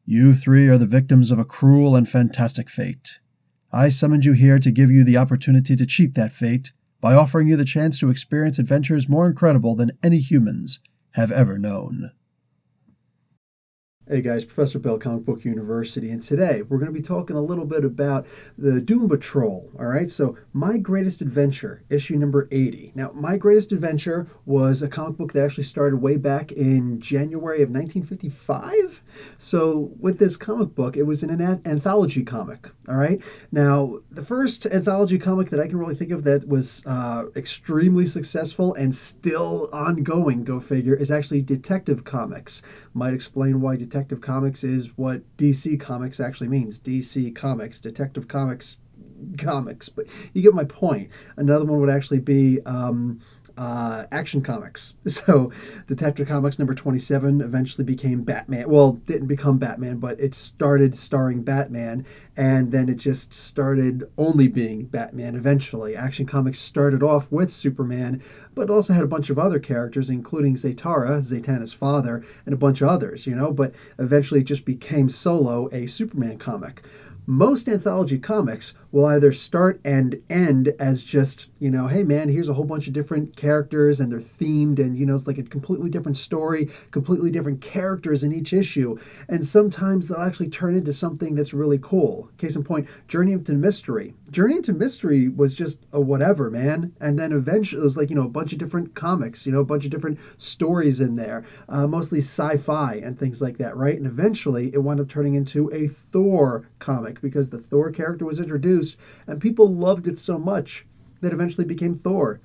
You three are the victims of a cruel and fantastic fate. I summoned you here to give you the opportunity to cheat that fate by offering you the chance to experience adventures more incredible than any humans have ever known. Hey guys, Professor Bell, Comic Book University, and today we're going to be talking a little bit about the Doom Patrol. All right, so My Greatest Adventure, issue number 80. Now, My Greatest Adventure was a comic book that actually started way back in January of 1955. So, with this comic book, it was an anthology comic. All right, now the first anthology comic that I can really think of that was extremely successful and still ongoing, go figure, is actually Detective Comics. Might explain why Detective Comics is what DC Comics actually means. DC Comics, Detective Comics, but you get my point. Another one would actually be Action Comics. So Detective Comics number 27 eventually became Batman. Well, didn't become Batman, but it started starring Batman, and then it just started only being Batman eventually. Action Comics started off with Superman, but also had a bunch of other characters, including Zatanna's father, and a bunch of others, but eventually it just became solo a Superman comic. Most anthology comics will either start and end as just, hey man, here's a whole bunch of different characters and they're themed and, it's like a completely different story, completely different characters in each issue. And sometimes they'll actually turn into something that's really cool. Case in point, Journey into Mystery. Journey into Mystery was just a whatever, man. And then eventually it was like, a bunch of different comics, a bunch of different stories in there, mostly sci-fi and things like that, right? And eventually it wound up turning into a Thor comic, because the Thor character was introduced and people loved it so much that eventually became Thor.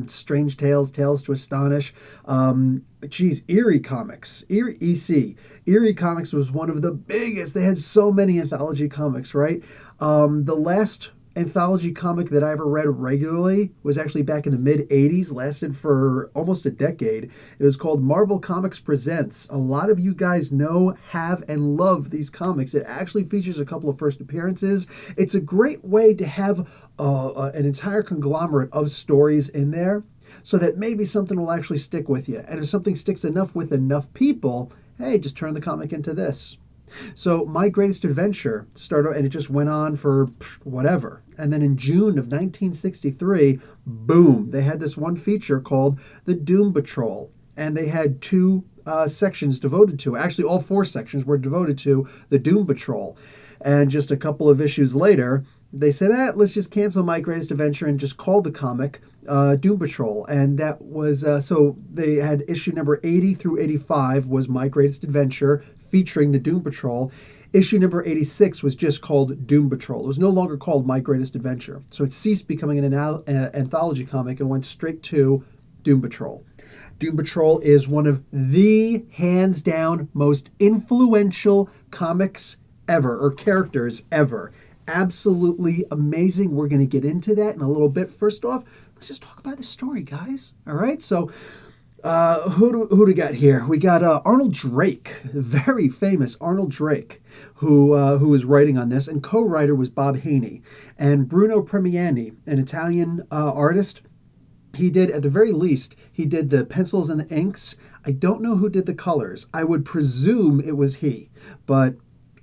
Strange Tales, Tales to Astonish. Eerie Comics. Eerie Comics was one of the biggest. They had so many anthology comics, right? The last anthology comic that I ever read regularly was actually back in the mid-'80s, lasted for almost a decade. It was called Marvel Comics Presents. A lot of you guys know, have, and love these comics. It actually features a couple of first appearances. It's a great way to have an entire conglomerate of stories in there, so that maybe something will actually stick with you. And if something sticks enough with enough people, hey, just turn the comic into this. So My Greatest Adventure started, and it just went on for whatever. And then in June of 1963, boom, they had this one feature called the Doom Patrol. And they had two sections devoted to it. Actually, all four sections were devoted to the Doom Patrol. And just a couple of issues later, they said, let's just cancel My Greatest Adventure and just call the comic Doom Patrol. And that was, so they had issue number 80 through 85 was My Greatest Adventure, featuring the Doom Patrol. Issue number 86 was just called Doom Patrol. It was no longer called My Greatest Adventure. So it ceased becoming an anthology comic and went straight to Doom Patrol. Doom Patrol is one of the hands down most influential comics ever, or characters ever. Absolutely amazing. We're going to get into that in a little bit. First off, let's just talk about the story, guys. All right, so who do we got here? We got Arnold Drake, very famous Arnold Drake, who was writing on this, and co-writer was Bob Haney. And Bruno Premiani, an Italian artist, he did, at the very least, he did the pencils and the inks. I don't know who did the colors. I would presume it was he, but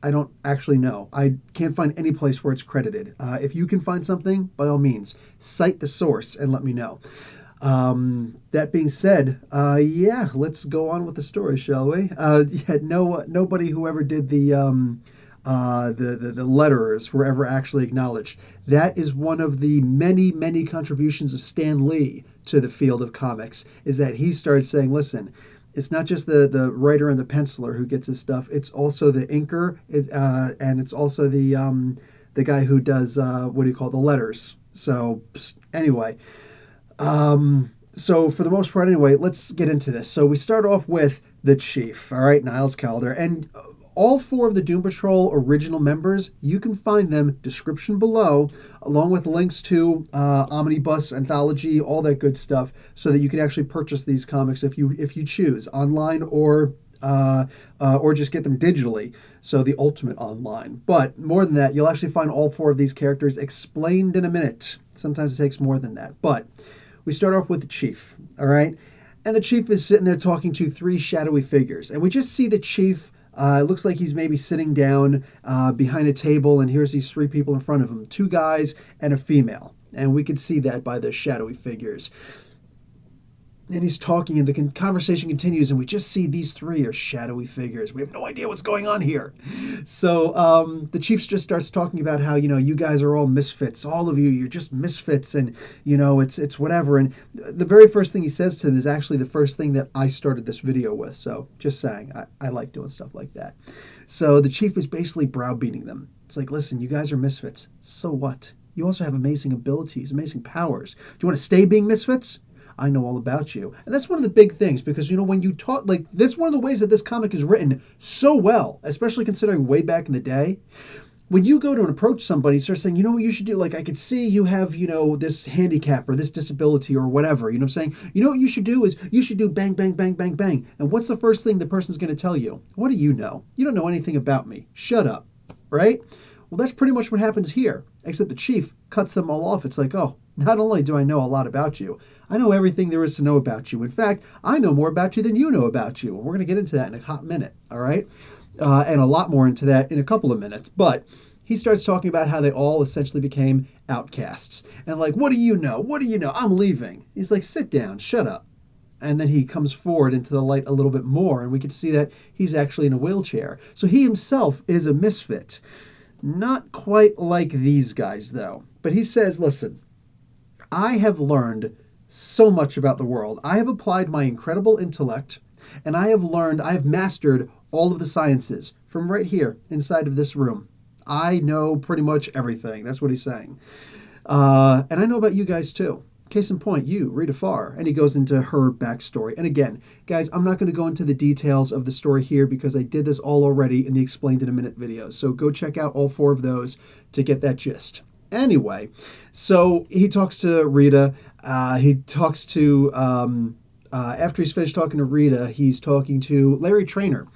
I don't actually know. I can't find any place where it's credited. If you can find something, by all means, cite the source and let me know. That being said, let's go on with the story, shall we? Nobody who ever did the letterers were ever actually acknowledged. That is one of the many, many contributions of Stan Lee to the field of comics, is that he started saying, listen, it's not just the writer and the penciler who gets this stuff. It's also the inker, and it's also the guy who does the letters. So anyway, so for the most part, anyway, let's get into this. So we start off with the Chief. All right, Niles Calder, and all four of the Doom Patrol original members, you can find them, description below, along with links to Omnibus, Anthology, all that good stuff, so that you can actually purchase these comics if you choose, online or just get them digitally, so the ultimate online. But more than that, you'll actually find all four of these characters explained in a minute. Sometimes it takes more than that. But we start off with the Chief, all right? And the Chief is sitting there talking to three shadowy figures. And we just see the Chief It looks like he's maybe sitting down behind a table, and here's these three people in front of him, two guys and a female. And we can see that by the shadowy figures. And he's talking, and the conversation continues, and we just see these three are shadowy figures. We have no idea what's going on here. So the chief just starts talking about how, you guys are all misfits. All of you, you're just misfits, and, it's whatever. And the very first thing he says to them is actually the first thing that I started this video with. So just saying, I like doing stuff like that. So the chief is basically browbeating them. It's like, listen, you guys are misfits. So what? You also have amazing abilities, amazing powers. Do you want to stay being misfits? I know all about you. And that's one of the big things, because, when you talk, like, this is one of the ways that this comic is written so well, especially considering way back in the day. When you go to approach somebody, start saying, you know what you should do? Like, I could see you have, this handicap or this disability or whatever. You know what I'm saying? You know what you should do is you should do bang, bang, bang, bang, bang. And what's the first thing the person's going to tell you? What do you know? You don't know anything about me. Shut up. Right? Well, that's pretty much what happens here, except the chief cuts them all off. It's like, oh, not only do I know a lot about you, I know everything there is to know about you. In fact, I know more about you than you know about you. And we're going to get into that in a hot minute, all right? And a lot more into that in a couple of minutes. But he starts talking about how they all essentially became outcasts. And like, what do you know? What do you know? I'm leaving. He's like, sit down, shut up. And then he comes forward into the light a little bit more, and we can see that he's actually in a wheelchair. So he himself is a misfit. Not quite like these guys, though. But he says, listen, I have learned so much about the world. I have applied my incredible intellect, and I have mastered all of the sciences from right here inside of this room. I know pretty much everything. That's what he's saying. And I know about you guys, too. Case in point, you, Rita Farr. And he goes into her backstory. And again, guys, I'm not going to go into the details of the story here because I did this all already in the Explained in a Minute videos. So go check out all 4 of those to get that gist. Anyway, so he talks to Rita. He talks to, after he's finished talking to Rita, he's talking to Larry Trainor.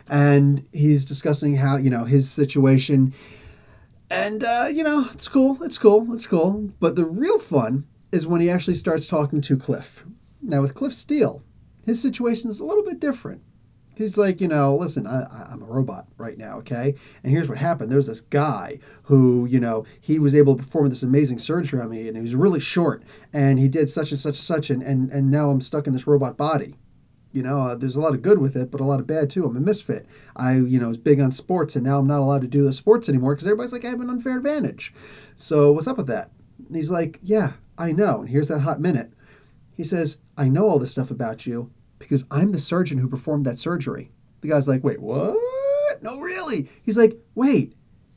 And he's discussing how, his situation. And, it's cool. But the real fun is when he actually starts talking to Cliff. Now, with Cliff Steele, his situation is a little bit different. He's like, listen, I'm a robot right now, okay? And here's what happened. There's this guy who, he was able to perform this amazing surgery on me, and he was really short, and he did such and such and such, and now I'm stuck in this robot body. There's a lot of good with it, but a lot of bad, too. I'm a misfit. I, was big on sports, and now I'm not allowed to do the sports anymore because everybody's like, I have an unfair advantage. So what's up with that? And he's like, yeah, I know. And here's that hot minute. He says, I know all this stuff about you because I'm the surgeon who performed that surgery. The guy's like, wait, what? No, really? He's like, wait,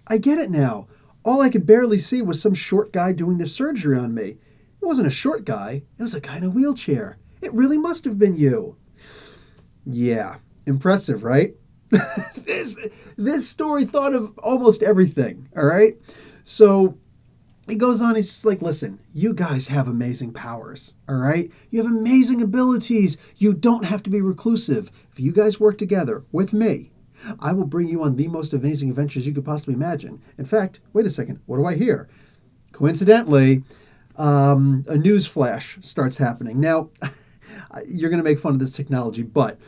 I get it now. All I could barely see was some short guy doing this surgery on me. It wasn't a short guy. It was a guy in a wheelchair. It really must have been you. Yeah, impressive, right? This story thought of almost everything, all right? So he goes on, he's just like, listen, you guys have amazing powers, all right? You have amazing abilities. You don't have to be reclusive. If you guys work together with me, I will bring you on the most amazing adventures you could possibly imagine. In fact, wait a second, what do I hear? Coincidentally, a news flash starts happening. Now, you're going to make fun of this technology, but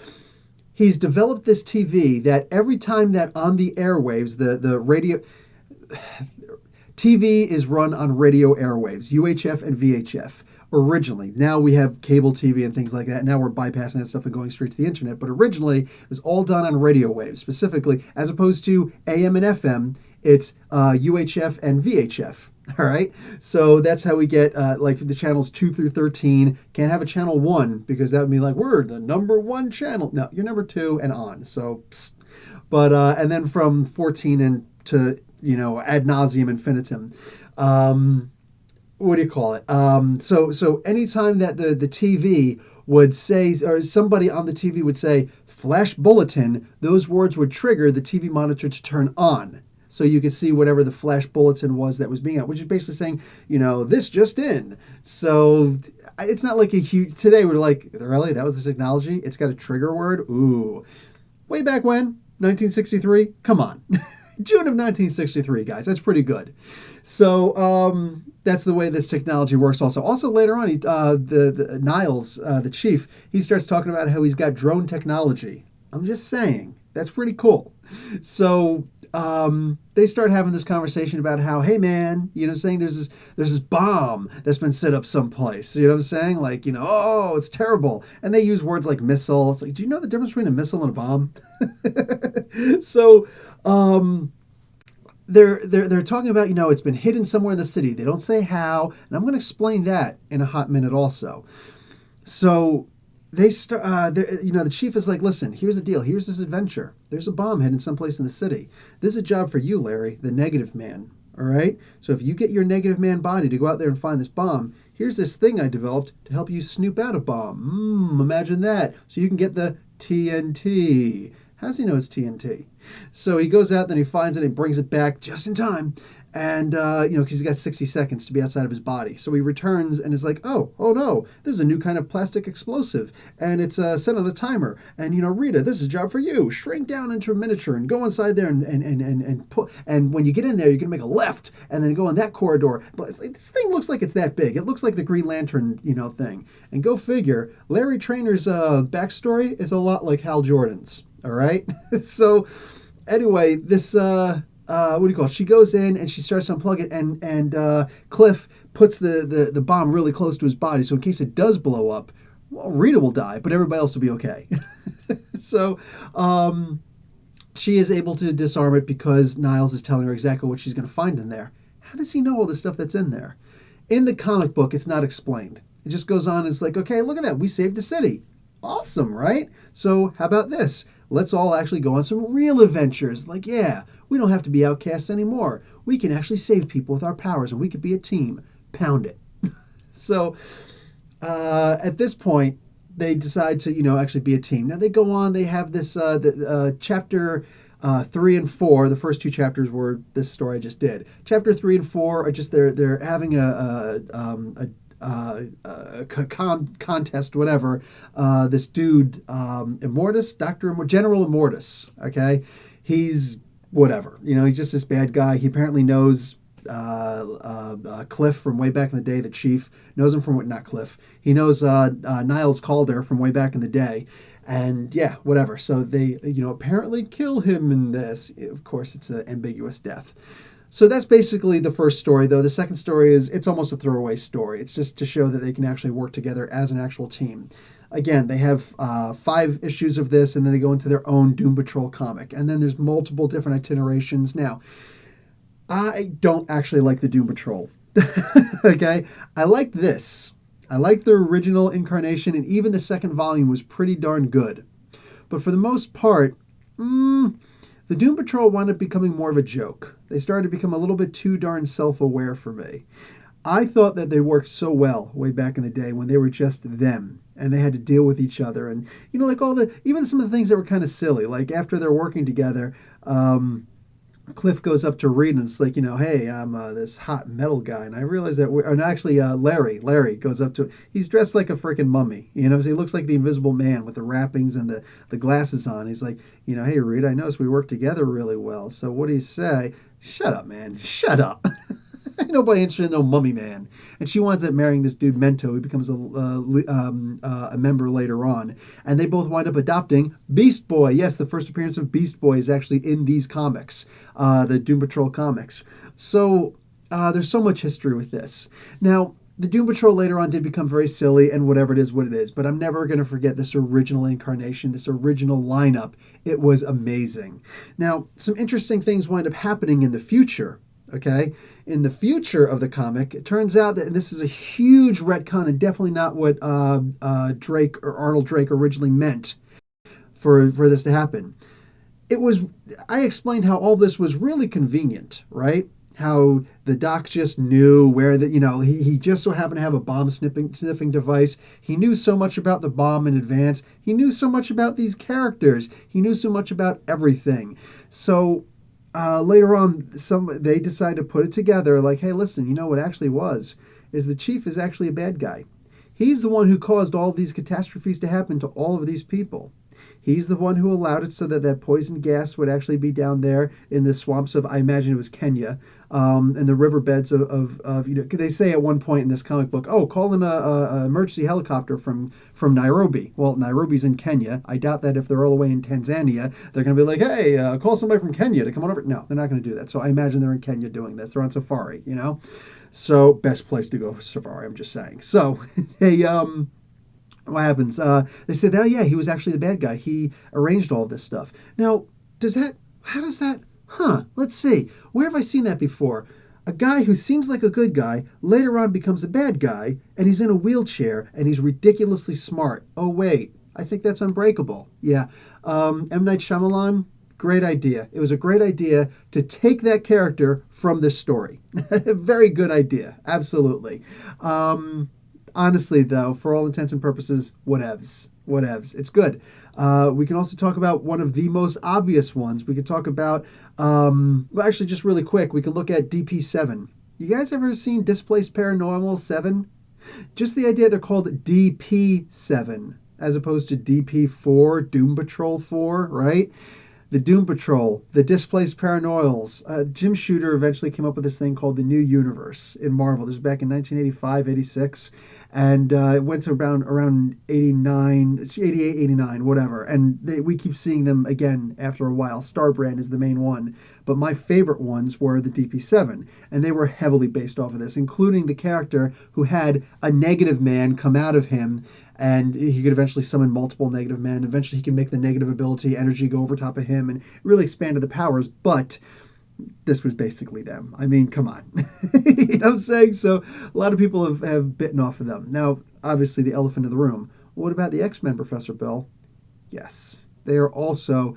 he's developed this TV that every time that on the airwaves, the radio... TV is run on radio airwaves, UHF and VHF, originally. Now we have cable TV and things like that. Now we're bypassing that stuff and going straight to the internet. But originally, it was all done on radio waves, specifically, as opposed to AM and FM, it's UHF and VHF. All right, so that's how we get like the channels 2 through 13. Can't have a channel 1 because that would be like, we're the number 1 channel. No, you're number 2 and on. So, but and then from 14 and to ad nauseum infinitum. What do you call it? So anytime that the TV would say, or somebody on the TV would say, flash bulletin, those words would trigger the TV monitor to turn on. So you could see whatever the flash bulletin was that was being out, which is basically saying, this just in. So it's not like a huge, today we're like, really? That was the technology? It's got a trigger word? Ooh. Way back when? 1963? Come on. June of 1963, guys. That's pretty good. So that's the way this technology works also. Also later on, Niles, the chief, he starts talking about how he's got drone technology. I'm just saying, That's pretty cool. So they start having this conversation about how, hey man, saying there's this bomb that's been set up someplace. You know what I'm saying? Like, oh, it's terrible. And they use words like missile. It's like, do you know the difference between a missile and a bomb? So they're talking about, it's been hidden somewhere in the city. They don't say how, and I'm going to explain that in a hot minute also. So they start, the chief is like, listen, here's the deal. Here's this adventure. There's a bomb hidden someplace in the city. This is a job for you, Larry, the negative man. All right. So if you get your negative man body to go out there and find this bomb, here's this thing I developed to help you snoop out a bomb. Imagine that. So you can get the TNT. How does he know it's TNT? So he goes out, then he finds it, and he brings it back just in time. And, because he's got 60 seconds to be outside of his body. So he returns and is like, oh no, this is a new kind of plastic explosive. And it's set on a timer. And, Rita, this is a job for you. Shrink down into a miniature and go inside there and put. And when you get in there, you're going to make a left and then go in that corridor. But it's like, this thing looks like it's that big. It looks like the Green Lantern, thing. And go figure, Larry Trainor's backstory is a lot like Hal Jordan's. All right? So anyway, this... what do you call it? She goes in and she starts to unplug it, and Cliff puts the bomb really close to his body, so in case it does blow up, well, Rita will die, but everybody else will be okay. So she is able to disarm it because Niles is telling her exactly what she's going to find in there. How does he know all the stuff that's in there? In the comic book, it's not explained. It just goes on. It's like, okay, look at that. We saved the city. Awesome, right? So how about this? Let's all actually go on some real adventures. Like, yeah, we don't have to be outcasts anymore. We can actually save people with our powers, and we could be a team. Pound it. So at this point, they decide to, actually be a team. Now they go on. They have this chapter 3 and 4. The first two chapters were this story I just did. Chapter 3 and 4 are just they're having a contest, whatever. This dude, Immortus, General Immortus. Okay, he's whatever. He's just this bad guy. He apparently knows Cliff from way back in the day. The chief knows him from not Cliff. He knows Niles Calder from way back in the day. And yeah, whatever. So they, apparently kill him in this. Of course, it's an ambiguous death. So that's basically the first story, though. The second story it's almost a throwaway story. It's just to show that they can actually work together as an actual team. Again, they have 5 issues of this, and then they go into their own Doom Patrol comic. And then there's multiple different itinerations. Now, I don't actually like the Doom Patrol. Okay? I like this. I like the original incarnation, and even the second volume was pretty darn good. But for the most part, the Doom Patrol wound up becoming more of a joke. They started to become a little bit too darn self-aware for me. I thought that they worked so well way back in the day when they were just them and they had to deal with each other. And, like even some of the things that were kind of silly, like after they're working together, Cliff goes up to Reed and it's like, hey, I'm this hot metal guy. And I realized that, Larry goes up to, he's dressed like a freaking mummy. So he looks like the Invisible Man with the wrappings and the glasses on. He's like, hey, Reed, I noticed we work together really well. So what do you say? Shut up, man. Shut up. Nobody interested in no mummy man. And she winds up marrying this dude Mento, who becomes a member later on. And they both wind up adopting Beast Boy. Yes, the first appearance of Beast Boy is actually in these comics, the Doom Patrol comics. So there's so much history with this. Now, the Doom Patrol later on did become very silly and whatever it is, what it is. But I'm never going to forget this original incarnation, this original lineup. It was amazing. Now, some interesting things wind up happening in the future. Okay, in the future of the comic, it turns out that this is a huge retcon and definitely not what Drake or Arnold Drake originally meant for this to happen. I explained how all this was really convenient, right? How the doc just knew where he just so happened to have a bomb sniffing device. He knew so much about the bomb in advance. He knew so much about these characters. He knew so much about everything. So later on, they decide to put it together like, hey, listen, what actually is the chief is actually a bad guy. He's the one who caused all of these catastrophes to happen to all of these people. He's the one who allowed it so that that poison gas would actually be down there in the swamps of, I imagine it was Kenya, and the riverbeds of they say at one point in this comic book, oh, call in a emergency helicopter from Nairobi. Well, Nairobi's in Kenya. I doubt that if they're all the way in Tanzania, they're going to be like, hey, call somebody from Kenya to come on over. No, they're not going to do that. So I imagine they're in Kenya doing this. They're on safari, So best place to go for safari, I'm just saying. So what happens? They said, oh yeah, he was actually the bad guy. He arranged all this stuff. Now, let's see. Where have I seen that before? A guy who seems like a good guy later on becomes a bad guy, and he's in a wheelchair, and he's ridiculously smart. Oh wait, I think that's Unbreakable. Yeah. M. Night Shyamalan, great idea. It was a great idea to take that character from this story. Very good idea. Absolutely. Honestly, though, for all intents and purposes, whatevs. It's good. We can also talk about one of the most obvious ones. We could talk about, actually, just really quick, we could look at DP7. You guys ever seen Displaced Paranormal 7? Just the idea they're called DP7 as opposed to DP4, Doom Patrol 4, right? The Doom Patrol, the Displaced Paranormals. Jim Shooter eventually came up with this thing called the New Universe in Marvel. This was back in 1985, 86. And it went to around 89, 88, 89, whatever. And we keep seeing them again after a while. Starbrand is the main one. But my favorite ones were the DP7. And they were heavily based off of this, including the character who had a negative man come out of him. And he could eventually summon multiple negative men. Eventually he can make the negative ability energy go over top of him and really expanded the powers. But this was basically them. I mean, come on. You know what I'm saying? So a lot of people have bitten off of them. Now, obviously, the elephant in the room. What about the X-Men, Professor Bill? Yes. They are also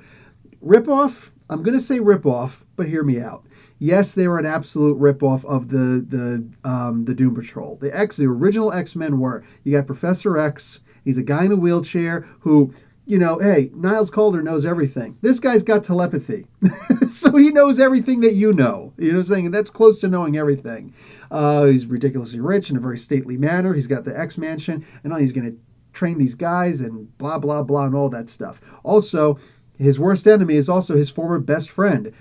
ripoff. I'm going to say ripoff, but hear me out. Yes, they were an absolute ripoff of the Doom Patrol. The original X-Men were. You got Professor X. He's a guy in a wheelchair who, hey, Niles Calder knows everything. This guy's got telepathy. So he knows everything that you know. You know what I'm saying? And that's close to knowing everything. He's ridiculously rich in a very stately manner. He's got the X-Mansion, and he's going to train these guys and blah, blah, blah, and all that stuff. Also, his worst enemy is also his former best friend,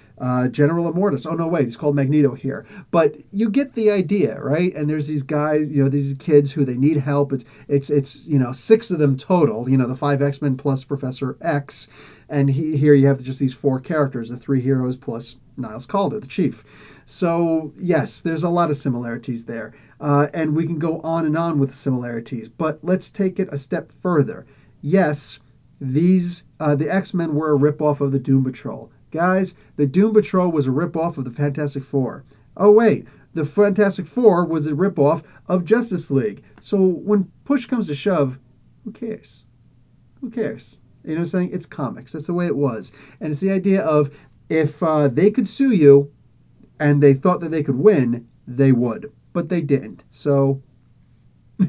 General Immortus. Oh, no, wait, he's called Magneto here. But you get the idea, right? And there's these guys, these kids who they need help. It's 6 of them total, the 5 X-Men plus Professor X. And here you have just these 4 characters, the 3 heroes plus Niles Calder, the chief. So, yes, there's a lot of similarities there. And we can go on and on with similarities. But let's take it a step further. Yes, the X-Men were a ripoff of the Doom Patrol. Guys, the Doom Patrol was a ripoff of the Fantastic Four. Oh, wait, the Fantastic Four was a ripoff of Justice League. So when push comes to shove, who cares? Who cares? You know what I'm saying? It's comics. That's the way it was. And it's the idea of if they could sue you and they thought that they could win, they would. But they didn't. So,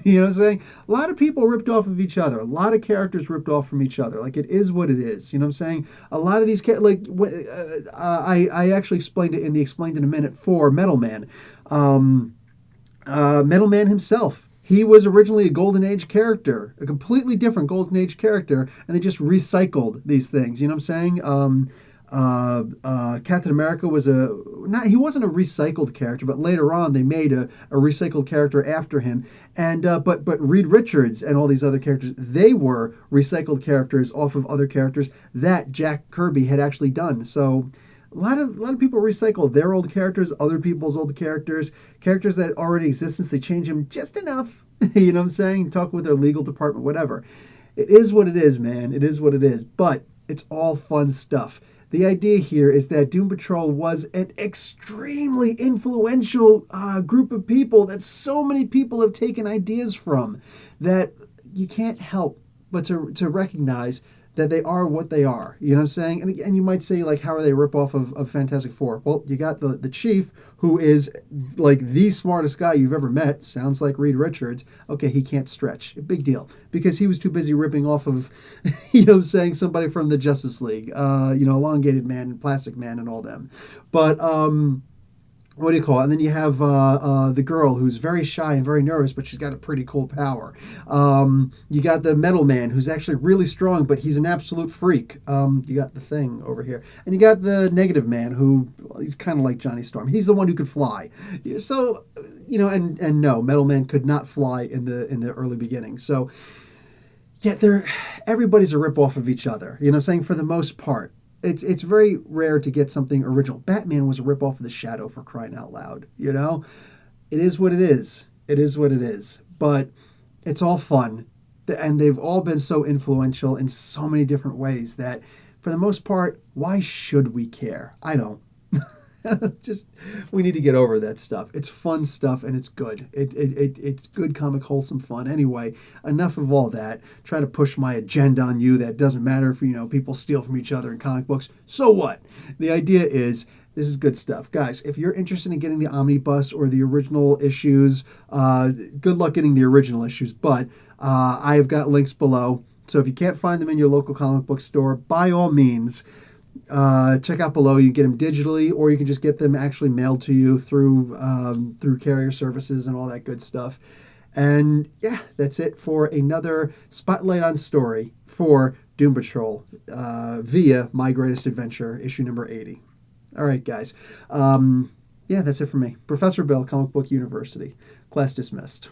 you know what I'm saying? A lot of people ripped off of each other. A lot of characters ripped off from each other. Like, it is what it is. You know what I'm saying? A lot of these characters, I actually explained it in the Explained in a Minute for Metal Man. Metal Man himself. He was originally a Golden Age character, a completely different Golden Age character, and they just recycled these things. You know what I'm saying? Captain America he wasn't a recycled character, but later on they made a recycled character after him. And but Reed Richards and all these other characters, they were recycled characters off of other characters that Jack Kirby had actually done. So a lot of people recycle their old characters, other people's old characters that already exist, since they change them just enough. You know what I'm saying? Talk with their legal department, whatever. It is what it is, man. It is what it is. But it's all fun stuff. The idea here is that Doom Patrol was an extremely influential group of people that so many people have taken ideas from, that you can't help but to recognize that they are what they are. You know what I'm saying? And you might say, like, how are they a ripoff of Fantastic Four? Well, you got the chief, who is like the smartest guy you've ever met. Sounds like Reed Richards. Okay, he can't stretch. Big deal. Because he was too busy ripping off of, you know what I'm saying, somebody from the Justice League. Elongated Man and Plastic Man and all them. But what do you call it? And then you have the girl who's very shy and very nervous, but she's got a pretty cool power. You got the metal man who's actually really strong, but he's an absolute freak. You got the Thing over here, and you got the negative man who, well, he's kind of like Johnny Storm. He's the one who could fly. So, and no, Metal Man could not fly in the early beginning. So yeah, everybody's a ripoff of each other. You know what I'm saying? For the most part. It's very rare to get something original. Batman was a ripoff of the Shadow, for crying out loud. It is what it is. It is what it is. But it's all fun, and they've all been so influential in so many different ways that, for the most part, why should we care? I don't. Just, we need to get over that stuff. It's fun stuff, and it's good. It's good comic wholesome fun. Anyway, enough of all that. Try to push my agenda on you that doesn't matter if people steal from each other in comic books. So what? The idea is, this is good stuff. Guys, if you're interested in getting the omnibus or the original issues, good luck getting the original issues, but I have got links below. So if you can't find them in your local comic book store, by all means, check out below. You can get them digitally, or you can just get them actually mailed to you through carrier services and all that good stuff. And yeah, that's it for another Spotlight on Story for Doom Patrol via My Greatest Adventure, issue number 80. All right, guys. Yeah, that's it for me. Professor Bill, Comic Book University. Class dismissed.